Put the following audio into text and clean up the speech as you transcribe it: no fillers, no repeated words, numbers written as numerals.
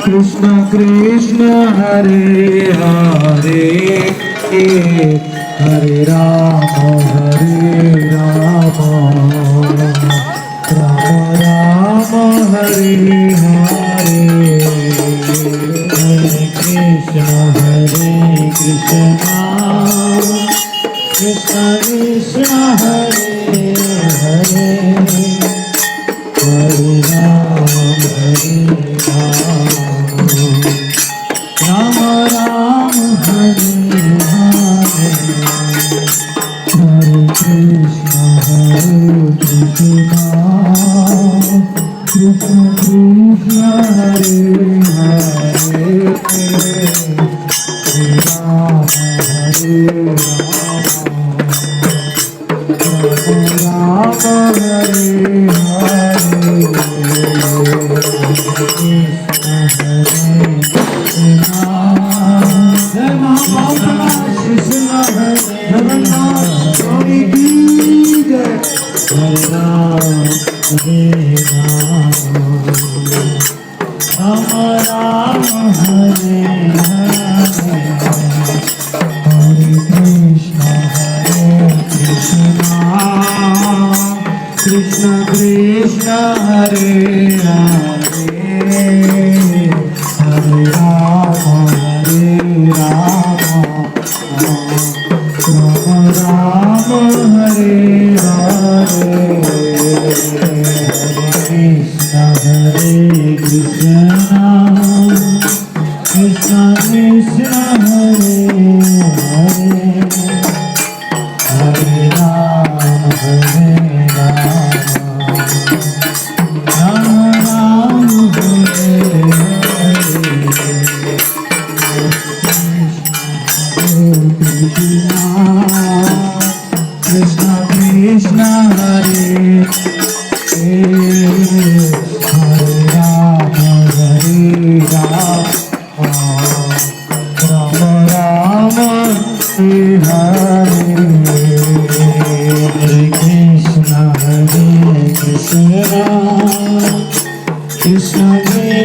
Krishna Krishna Hare Hare Hare Rama Rama Rama Hare Hare Hare Krishna Krishna Krishna Hare Hare Hare Rama Rama Rama Hare Hare Hare Krishna Krishna Krishna Hare Hare Hare Rama Rama Hare Krishna Krishna Hare Hare Hare Rama Rama Rama Hare Hare Krishna Krishna Krishna Hare Hare Hare Rama Krishna Krishna Hare Hare Rama Rama Rama Hare